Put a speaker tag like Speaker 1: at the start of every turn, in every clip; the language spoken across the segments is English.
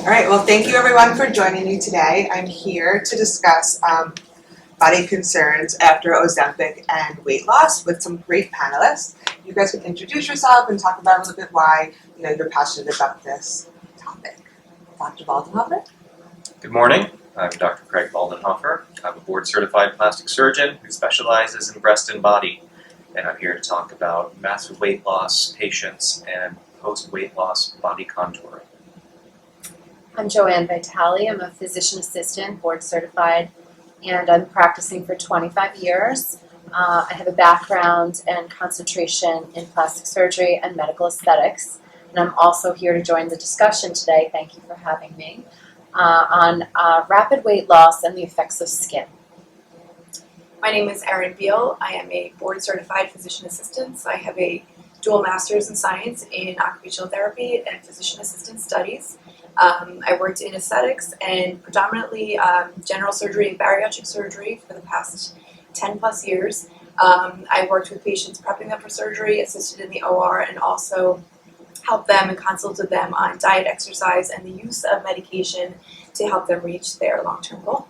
Speaker 1: All right, well, thank you everyone for joining me today. I'm here to discuss body concerns after Ozempic and weight loss with some great panelists. You guys can introduce yourself and talk about a little bit why you're passionate about this topic. Dr. Baldenhofer?
Speaker 2: Good morning. I'm Dr. Craig Baldenhofer. I'm a board-certified plastic surgeon who specializes in breast and body, and I'm here to talk about massive weight loss patients and post-weight loss body contouring.
Speaker 3: I'm Joanne Vitale. I'm a physician assistant, board certified, and I'm practicing for 25 years. I have a background and concentration in plastic surgery and medical aesthetics, and I'm also here to join the discussion today, thank you for having me, on rapid weight loss and the effects of skin.
Speaker 4: My name is Erin Biel. I am a board-certified physician assistant. I have a dual master's in science in occupational therapy and physician assistant studies. I worked in aesthetics and predominantly general surgery and bariatric surgery for the past 10 plus years. I worked with patients prepping them for surgery, assisted in the OR, and also helped them and consulted them on diet, exercise, and the use of medication to help them reach their long-term goal.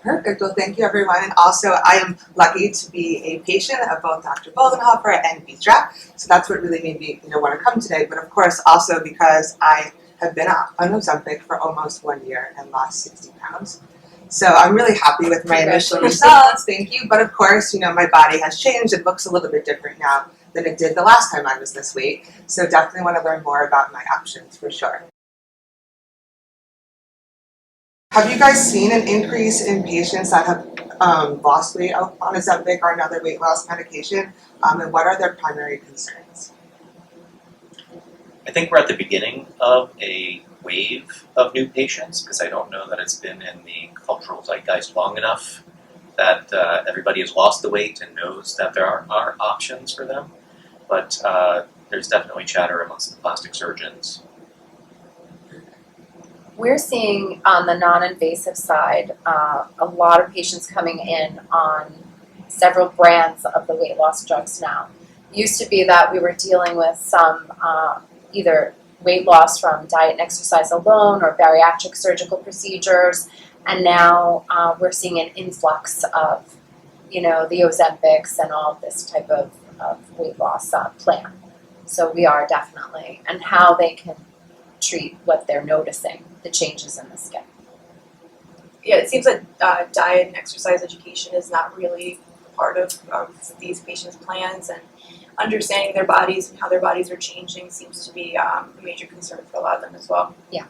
Speaker 1: Perfect. Well, thank you, everyone. And also, I am lucky to be a patient of both Dr. Baldenhofer and Vitra, so that's what really made me want to come today. But of course, also because I have been on Ozempic for almost 1 year and lost 60 pounds. So I'm really happy with my initial results. Thank you. But of course, my body has changed. It looks a little bit different now than it did the last time I was this weight. So definitely want to learn more about my options for sure. Have you guys seen an increase in patients that have lost weight on Ozempic or another weight loss medication? And what are their primary concerns?
Speaker 2: I think we're at the beginning of a wave of new patients because I don't know that it's been in the cultural zeitgeist long enough that everybody has lost the weight and knows that there are options for them. But there's definitely chatter amongst the plastic surgeons.
Speaker 3: We're seeing on the non-invasive side a lot of patients coming in on several brands of the weight loss drugs now. It used to be that we were dealing with some either weight loss from diet and exercise alone or bariatric surgical procedures, and now we're seeing an influx of the Ozempics and all this type of weight loss plan. So we are definitely, and how they can treat what they're noticing, the changes in the skin.
Speaker 4: Yeah, it seems like diet and exercise education is not really part of these patients' plans, and understanding their bodies and how their bodies are changing seems to be a major concern for a lot of them as well.
Speaker 3: Yeah.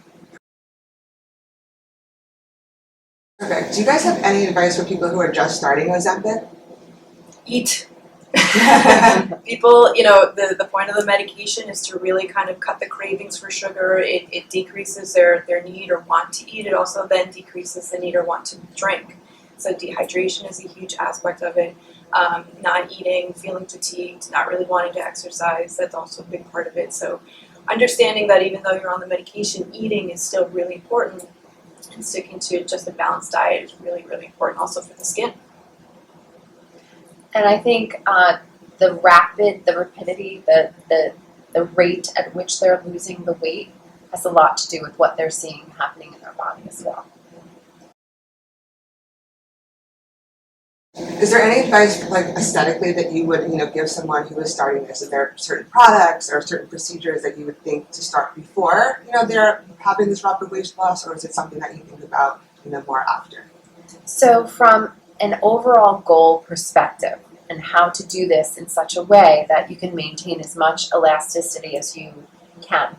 Speaker 1: Perfect. Do you guys have any advice for people who are just starting Ozempic?
Speaker 4: Eat. People, the point of the medication is to really kind of cut the cravings for sugar. It decreases their need or want to eat. It also then decreases the need or want to drink. So dehydration is a huge aspect of it. Not eating, feeling fatigued, not really wanting to exercise, that's also a big part of it. So understanding that even though you're on the medication, eating is still really important, and sticking to just a balanced diet is really, really important also for the skin.
Speaker 3: And I think the rapidity, the rate at which they're losing the weight has a lot to do with what they're seeing happening in their body as well.
Speaker 1: Is there any advice, like aesthetically, that you would, give someone who is starting this? Is there certain products or certain procedures that you would think to start before, they're having this rapid weight loss, or is it something that you think about, more after?
Speaker 3: So from an overall goal perspective, and how to do this in such a way that you can maintain as much elasticity as you can.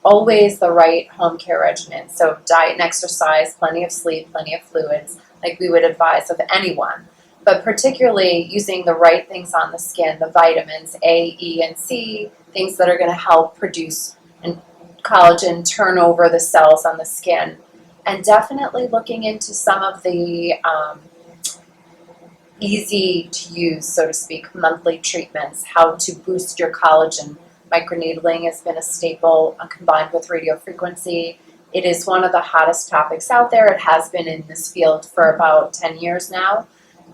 Speaker 3: Always the right home care regimen. So diet and exercise, plenty of sleep, plenty of fluids, like we would advise of anyone. But particularly using the right things on the skin, the vitamins A, E, and C, things that are going to help produce collagen, turn over the cells on the skin. And definitely looking into some of the easy to use, so to speak, monthly treatments, how to boost your collagen. Microneedling has been a staple combined with radiofrequency. It is one of the hottest topics out there. It has been in this field for about 10 years now.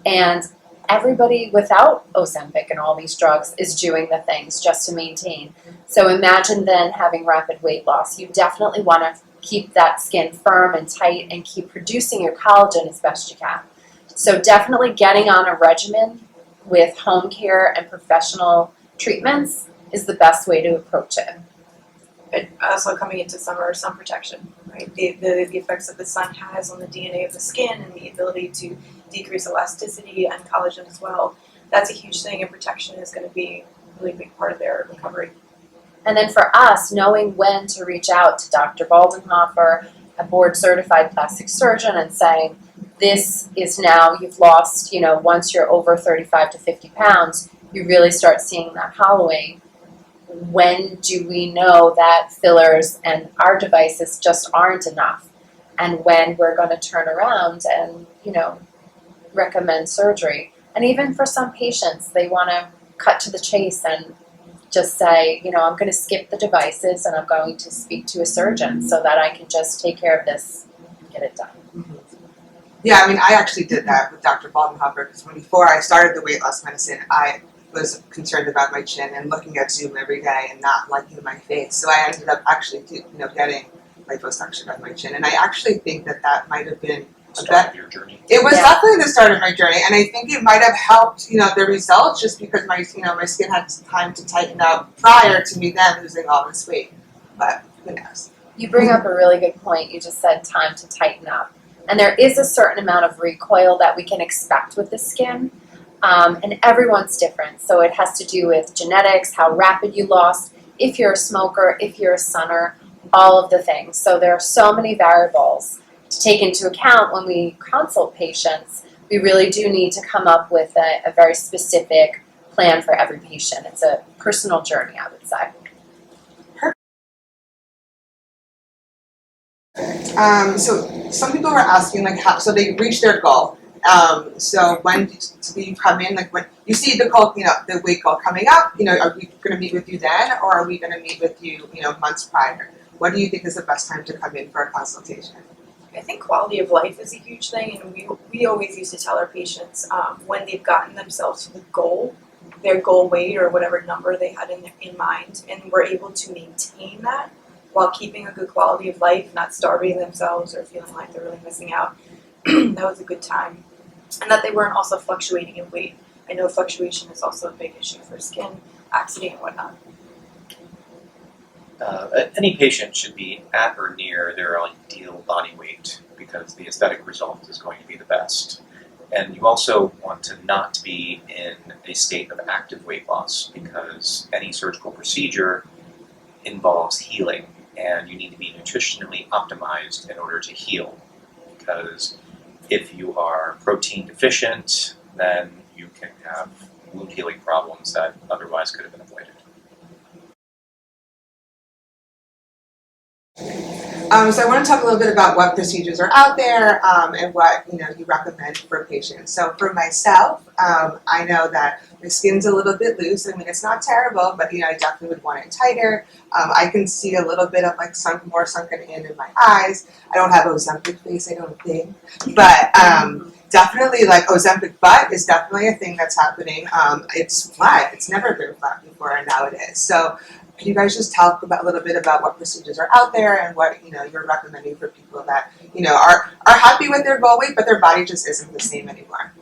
Speaker 3: And everybody without Ozempic and all these drugs is doing the things just to maintain. So imagine then having rapid weight loss. You definitely want to keep that skin firm and tight and keep producing your collagen as best you can. So definitely getting on a regimen with home care and professional treatments is the best way to approach it.
Speaker 4: But also coming into summer, sun protection, right? The effects that the sun has on the DNA of the skin and the ability to decrease elasticity and collagen as well. That's a huge thing, and protection is going to be a really big part of their recovery.
Speaker 3: And then for us, knowing when to reach out to Dr. Baldenhofer, a board-certified plastic surgeon, and saying, this is now, you've lost, once you're over 35 to 50 pounds, you really start seeing that hollowing. When do we know that fillers and our devices just aren't enough? And when we're going to turn around and, recommend surgery. And even for some patients, they want to cut to the chase and just say, I'm going to skip the devices and I'm going to speak to a surgeon so that I can just take care of this and get it done.
Speaker 1: Mm-hmm. Yeah, I mean, I actually did that with Dr. Baldenhofer because before I started the weight loss medicine, I was concerned about my chin and looking at Zoom every day and not liking my face. So I ended up actually, getting liposuction on my chin. And I actually think that might have been
Speaker 2: Start of your journey.
Speaker 1: It was definitely the start of my journey, and I think it might have helped, the results just because my skin had time to tighten up prior to me then losing all this weight. But who knows?
Speaker 3: You bring up a really good point. You just said time to tighten up. And there is a certain amount of recoil that we can expect with the skin, and everyone's different. So it has to do with genetics, how rapid you lost, if you're a smoker, if you're a sunner, all of the things. So there are so many variables to take into account when we consult patients. We really do need to come up with a very specific plan for every patient. It's a personal journey, I would say.
Speaker 1: So some people were asking how, so they reach their goal. So when do you come in, when you see the goal, the weight goal coming up, are we going to meet with you then, or are we going to meet with you, months prior? What do you think is the best time to come in for a consultation?
Speaker 4: I think quality of life is a huge thing, and we always used to tell our patients when they've gotten themselves to the goal, their goal weight or whatever number they had in mind, and were able to maintain that while keeping a good quality of life, not starving themselves or feeling like they're really missing out. That was a good time. And that they weren't also fluctuating in weight. I know fluctuation is also a big issue for skin, accident, and whatnot.
Speaker 2: Any patient should be at or near their ideal body weight because the aesthetic result is going to be the best. And you also want to not be in a state of active weight loss because any surgical procedure involves healing, and you need to be nutritionally optimized in order to heal. Because if you are protein deficient, then you can have wound healing problems that otherwise could have been avoided.
Speaker 1: So I want to talk a little bit about what procedures are out there and what you recommend for patients. So for myself, I know that my skin's a little bit loose. I mean, it's not terrible, but I definitely would want it tighter. I can see a little bit of more sunken in my eyes. I don't have Ozempic face, I don't think, but definitely Ozempic butt is definitely a thing that's happening. It's flat. It's never been flat before, and now it is. So. Can you guys just talk a little bit about what procedures are out there and what you're recommending for people that are happy with their goal weight, but their body just isn't the same anymore?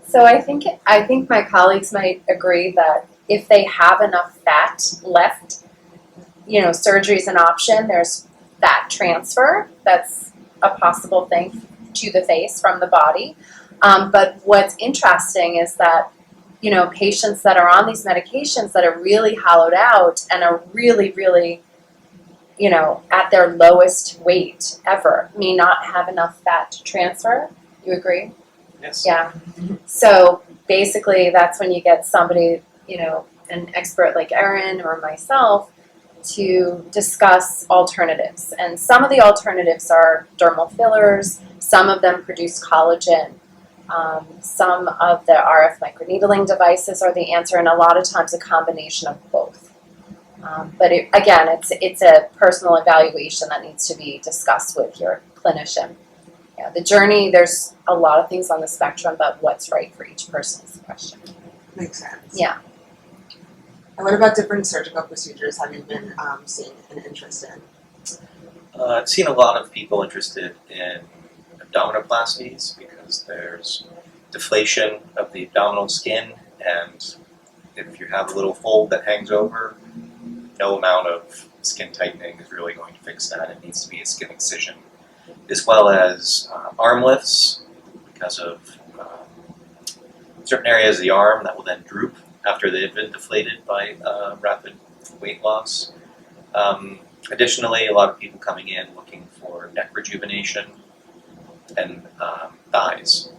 Speaker 3: So I think my colleagues might agree that if they have enough fat left, surgery is an option. There's fat transfer. That's a possible thing to the face from the body. But what's interesting is that patients that are on these medications that are really hollowed out and are really, really, at their lowest weight ever may not have enough fat to transfer. You agree?
Speaker 2: Yes.
Speaker 3: Yeah. So basically that's when you get somebody, an expert like Erin or myself to discuss alternatives. And some of the alternatives are dermal fillers. Some of them produce collagen. Some of the RF microneedling devices are the answer, and a lot of times a combination of both. But it's a personal evaluation that needs to be discussed with your clinician. Yeah, the journey, there's a lot of things on the spectrum, but what's right for each person is the question.
Speaker 1: Makes sense.
Speaker 3: Yeah.
Speaker 1: And what about different surgical procedures have you been seeing an interest in?
Speaker 2: I've seen a lot of people interested in abdominoplasties because there's deflation of the abdominal skin, and if you have a little fold that hangs over, no amount of skin tightening is really going to fix that. It needs to be a skin excision. As well as arm lifts, because of certain areas of the arm that will then droop after they've been deflated by rapid weight loss. Additionally, a lot of people coming in looking for neck rejuvenation and thighs.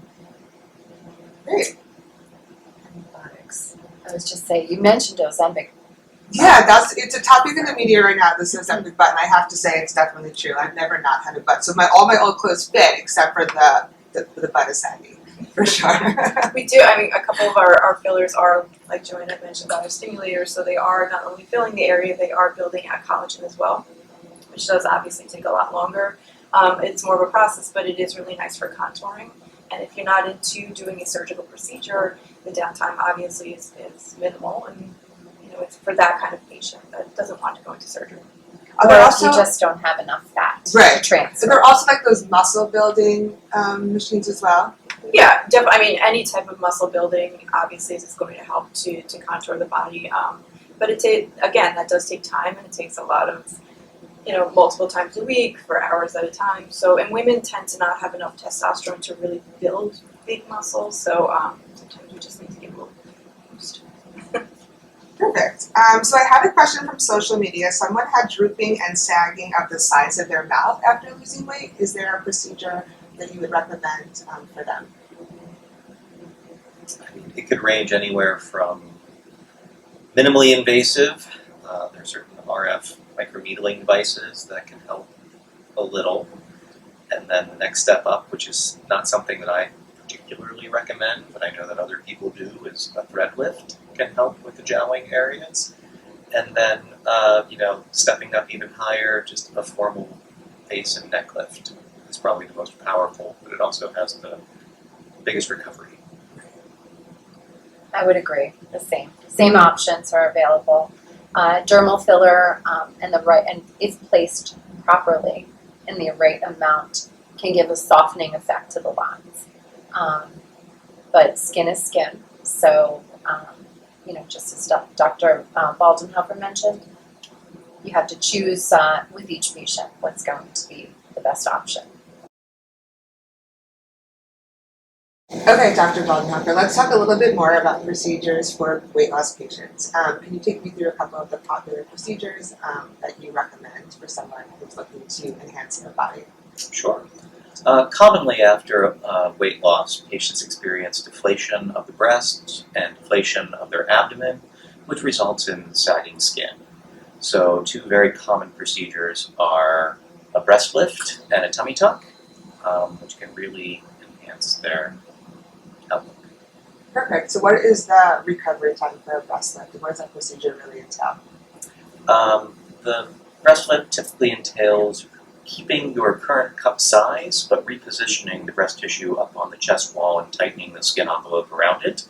Speaker 1: Great.
Speaker 3: Antibiotics. I was just saying, you mentioned Ozempic.
Speaker 1: Yeah, it's a topic in the media right now, this Ozempic butt, and I have to say it's definitely true. I've never not had a butt. So all my old clothes fit except for the butt is saggy, for sure.
Speaker 4: We do. I mean, a couple of our fillers are, like Joanne had mentioned, biostimulators. So they are not only filling the area, they are building out collagen as well, which does obviously take a lot longer. It's more of a process, but it is really nice for contouring. And if you're not into doing a surgical procedure, the downtime obviously is minimal, and it's for that kind of patient that doesn't want to go into surgery.
Speaker 1: Are
Speaker 3: Or
Speaker 1: there
Speaker 3: if
Speaker 1: also,
Speaker 3: you just don't have enough fat to
Speaker 1: Right.
Speaker 3: transfer.
Speaker 1: so there are also like those muscle building machines as well?
Speaker 4: Yeah, I mean, any type of muscle building obviously is going to help to contour the body. But again, that does take time, and it takes a lot of, multiple times a week for hours at a time. So, and women tend to not have enough testosterone to really build big muscles. So sometimes we just need to give a little boost.
Speaker 1: Perfect. So I had a question from social media. Someone had drooping and sagging of the sides of their mouth after losing weight. Is there a procedure that you would recommend for them?
Speaker 2: It could range anywhere from minimally invasive. There's certain RF microneedling devices that can help a little. And then the next step up, which is not something that I particularly recommend, but I know that other people do, is a thread lift can help with the jowling areas. And then, stepping up even higher, just a formal face and neck lift is probably the most powerful, but it also has the biggest recovery.
Speaker 3: I would agree. The same options are available. Dermal filler and if placed properly in the right amount can give a softening effect to the lines. But skin is skin, so just as Dr. Baldenhofer mentioned, you have to choose with each patient what's going to be the best option.
Speaker 1: Okay, Dr. Baldenhofer, let's talk a little bit more about procedures for weight loss patients. Can you take me through a couple of the popular procedures that you recommend for someone who's looking to enhance their body?
Speaker 2: Sure. Commonly after weight loss, patients experience deflation of the breasts and deflation of their abdomen, which results in sagging skin. So two very common procedures are a breast lift and a tummy tuck, which can really enhance their outlook.
Speaker 1: Perfect. So what is the recovery time for a breast lift, and what does that procedure really entail?
Speaker 2: The breast lift typically entails keeping your current cup size, but repositioning the breast tissue up on the chest wall and tightening the skin envelope around it.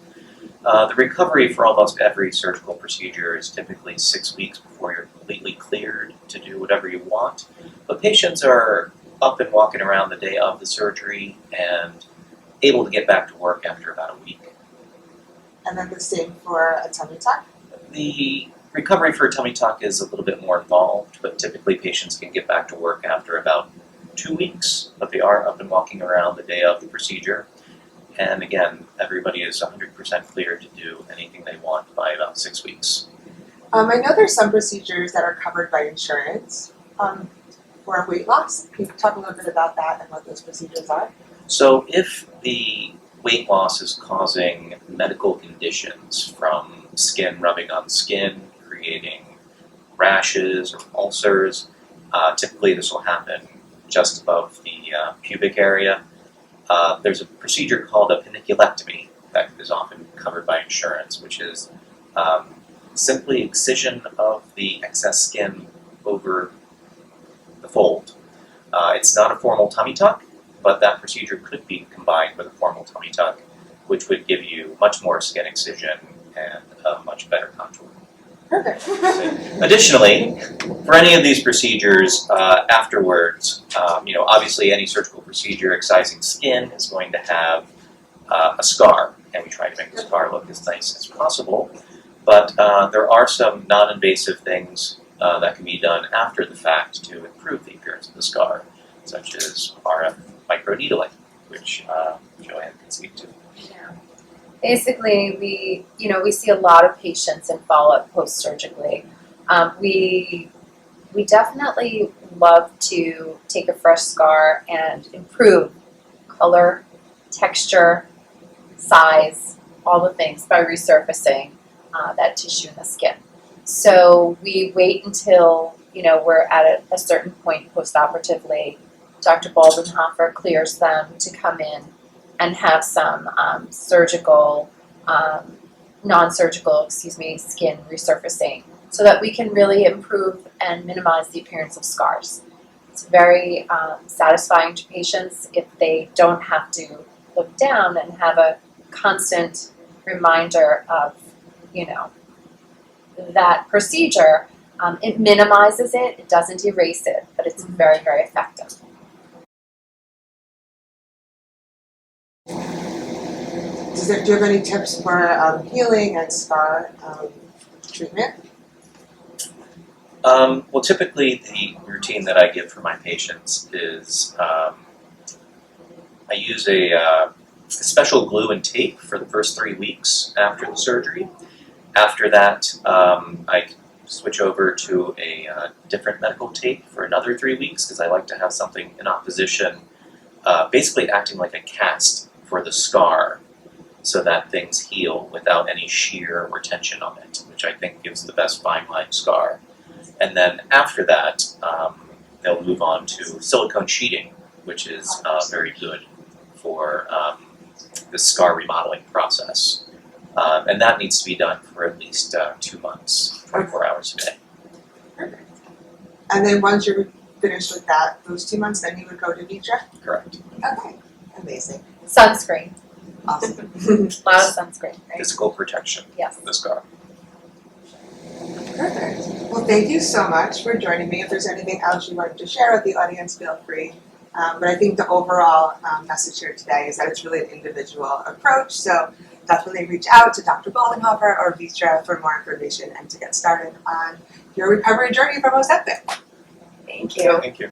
Speaker 2: The recovery for almost every surgical procedure is typically 6 weeks before you're completely cleared to do whatever you want. But patients are up and walking around the day of the surgery and able to get back to work after about a week.
Speaker 1: And then the same for a tummy tuck?
Speaker 2: The recovery for a tummy tuck is a little bit more involved, but typically patients can get back to work after about 2 weeks, but they are up and walking around the day of the procedure. And again, everybody is 100% clear to do anything they want by about 6 weeks.
Speaker 1: I know there's some procedures that are covered by insurance for weight loss. Can you talk a little bit about that and what those procedures are?
Speaker 2: So if the weight loss is causing medical conditions from skin rubbing on skin, creating rashes or ulcers, typically this will happen just above the pubic area. There's a procedure called a panniculectomy that is often covered by insurance, which is simply excision of the excess skin over the fold. It's not a formal tummy tuck, but that procedure could be combined with a formal tummy tuck, which would give you much more skin excision and a much better contour.
Speaker 1: Perfect.
Speaker 2: Additionally, for any of these procedures afterwards, obviously any surgical procedure excising skin is going to have a scar, and we try to make the scar look as nice as possible. But there are some non-invasive things that can be done after the fact to improve the appearance of the scar, such as RF microneedling, which Joanne can speak to.
Speaker 3: Yeah. Basically, we see a lot of patients in follow-up post-surgically. We definitely love to take a fresh scar and improve color, texture, size, all the things by resurfacing that tissue in the skin. So we wait until we're at a certain point post-operatively. Dr. Baldenhofer clears them to come in and have some non-surgical skin resurfacing so that we can really improve and minimize the appearance of scars. It's very satisfying to patients if they don't have to look down and have a constant reminder of, that procedure. It minimizes it, it doesn't erase it, but it's very, very effective.
Speaker 1: Do you have any tips for healing and scar treatment?
Speaker 2: Well, typically the routine that I give for my patients is I use a special glue and tape for the first 3 weeks after the surgery. After that, I switch over to a different medical tape for another 3 weeks because I like to have something in opposition, basically acting like a cast for the scar so that things heal without any shear or tension on it, which I think gives the best fine line scar. And then after that, they'll move on to silicone sheeting, which is very good for the scar remodeling process. And that needs to be done for at least 2 months, 24 hours a day.
Speaker 1: Perfect. And then once you're finished with that, those 2 months, then you would go to Vitra?
Speaker 2: Correct.
Speaker 1: Okay, amazing.
Speaker 3: Sunscreen,
Speaker 1: Awesome.
Speaker 3: a lot of sunscreen, right?
Speaker 2: Physical protection
Speaker 3: Yes.
Speaker 2: of the scar.
Speaker 1: Perfect. Well, thank you so much for joining me. If there's anything else you wanted to share with the audience, feel free. But I think the overall message here today is that it's really an individual approach. So definitely reach out to Dr. Baldenhofer or Vitra for more information and to get started on your recovery journey from Ozempic.
Speaker 4: Thank you.
Speaker 2: Thank you.